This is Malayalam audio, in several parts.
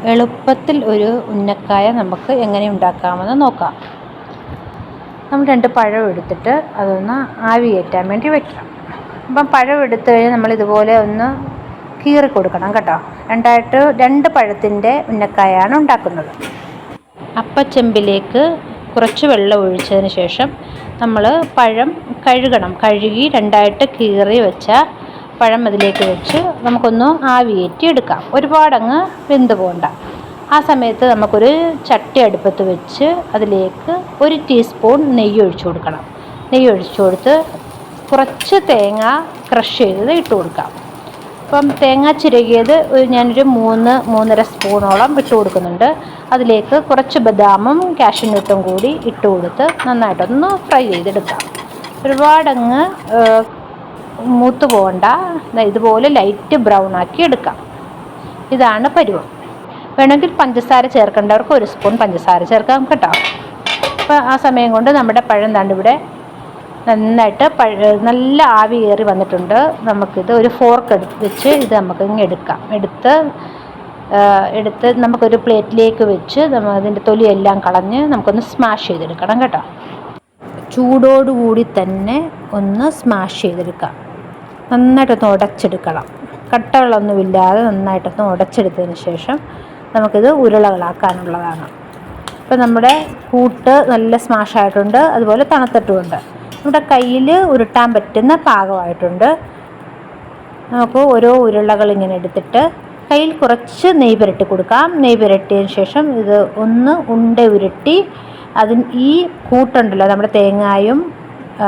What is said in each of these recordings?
എളുപ്പത്തിൽ ഒരു ഉന്നക്കായ നമുക്ക് എങ്ങനെ ഉണ്ടാക്കാമെന്ന് നോക്കാം. നമ്മൾ 2 പഴം എടുത്തിട്ട് അതൊന്ന് ആവി കയറ്റാൻ വേണ്ടി വെക്കണം. അപ്പം പഴം എടുത്തു കഴിഞ്ഞാൽ നമ്മളിതുപോലെ ഒന്ന് കീറി കൊടുക്കണം കേട്ടോ. 2 പഴത്തിൻ്റെ ഉന്നക്കായാണ് ഉണ്ടാക്കുന്നത്. അപ്പച്ചെമ്പിലേക്ക് കുറച്ച് വെള്ളം ഒഴിച്ചതിന് ശേഷം നമ്മൾ പഴം കഴുകി 2 കീറി വെച്ച പഴം അതിലേക്ക് വെച്ച് നമുക്കൊന്ന് ആവി കയറ്റി എടുക്കാം. ഒരുപാടങ്ങ് വെന്ത് പോകണ്ട. ആ സമയത്ത് നമുക്കൊരു ചട്ടി അടുപ്പത്ത് വെച്ച് അതിലേക്ക് 1 ടീസ്പൂൺ നെയ്യ് ഒഴിച്ചു കൊടുക്കണം. നെയ്യ് ഒഴിച്ചു കൊടുത്ത് കുറച്ച് തേങ്ങ ക്രഷ് ചെയ്തത് ഇട്ട് കൊടുക്കാം. അപ്പം തേങ്ങ ചിരകിയത് ഞാനൊരു 3-3.5 സ്പൂണോളം ഇട്ട് കൊടുക്കുന്നുണ്ട്. അതിലേക്ക് കുറച്ച് ബദാമും കാഷ്യൂനട്ടും കൂടി ഇട്ട് കൊടുത്ത് നന്നായിട്ടൊന്ന് ഫ്രൈ ചെയ്തെടുക്കാം. ഒരുപാടങ്ങ് മൂത്ത് പോകണ്ട. ഇതുപോലെ ലൈറ്റ് ബ്രൗൺ ആക്കി എടുക്കാം. ഇതാണ് പരുവം. വേണമെങ്കിൽ പഞ്ചസാര ചേർക്കേണ്ടവർക്ക് 1 സ്പൂൺ പഞ്ചസാര ചേർക്കാം കേട്ടോ. അപ്പോൾ ആ സമയം കൊണ്ട് നമ്മുടെ പഴം ഇവിടെ നന്നായിട്ട് നല്ല ആവി കയറി വന്നിട്ടുണ്ട്. നമുക്കിത് ഒരു ഫോർക്ക് വെച്ച് ഇത് നമുക്ക് ഇങ്ങനെ എടുക്കാം. എടുത്ത് നമുക്കൊരു പ്ലേറ്റിലേക്ക് വെച്ച് അതിൻ്റെ തൊലിയെല്ലാം കളഞ്ഞ് നമുക്കൊന്ന് സ്മാഷ് ചെയ്തെടുക്കണം കേട്ടോ. ചൂടോടുകൂടി തന്നെ ഒന്ന് സ്മാഷ് ചെയ്തെടുക്കാം. നന്നായിട്ടൊന്ന് ഉടച്ചെടുക്കണം. കട്ടകളൊന്നുമില്ലാതെ നന്നായിട്ടൊന്ന് ഉടച്ചെടുത്തതിന് ശേഷം നമുക്കിത് ഉരുളകളാക്കാനുള്ളതാണ്. ഇപ്പോൾ നമ്മുടെ കൂട്ട് നല്ല സ്മാഷായിട്ടുണ്ട്, അതുപോലെ തണുത്തിട്ടുമുണ്ട്. നമ്മുടെ കയ്യിൽ ഉരുട്ടാൻ പറ്റുന്ന പാകമായിട്ടുണ്ട്. നമുക്ക് ഓരോ ഉരുളകൾ ഇങ്ങനെ എടുത്തിട്ട് കയ്യിൽ കുറച്ച് നെയ്യ് പുരട്ടി കൊടുക്കാം. നെയ്യ് പുരട്ടിയതിന് ശേഷം ഇത് ഒന്ന് ഉണ്ട ഉരുട്ടി ഈ കൂട്ടുണ്ടല്ലോ, നമ്മുടെ തേങ്ങായും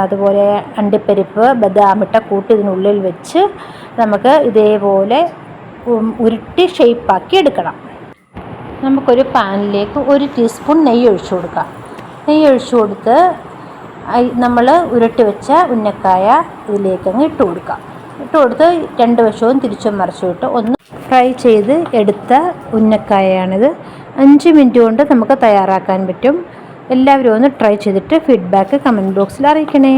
അതുപോലെ അണ്ടിപ്പരിപ്പ് ബദാമിട്ട കൂട്ട് ഇതിനുള്ളിൽ വെച്ച് നമുക്ക് ഇതേപോലെ ഉരുട്ടി ഷേപ്പാക്കി എടുക്കണം. നമുക്കൊരു പാനിലേക്ക് 1 ടീസ്പൂൺ നെയ്യ് ഒഴിച്ചു കൊടുക്കാം. നെയ്യ് ഒഴിച്ചു കൊടുത്ത് നമ്മൾ ഉരുട്ടി വെച്ച ഉന്നക്കായ ഇതിലേക്കങ്ങ് ഇട്ട് കൊടുക്കാം. ഇട്ട് കൊടുത്ത് 2 വശവും തിരിച്ചും മറിച്ചും ഇട്ട് ഒന്ന് ഫ്രൈ ചെയ്ത് എടുത്ത ഉന്നക്കായയാണിത്. 5 മിനിറ്റ് കൊണ്ട് നമുക്ക് തയ്യാറാക്കാൻ പറ്റും. എല്ലാവരും ഒന്ന് ട്രൈ ചെയ്തിട്ട് ഫീഡ്ബാക്ക് കമൻറ്റ് ബോക്സിൽ അറിയിക്കണേ.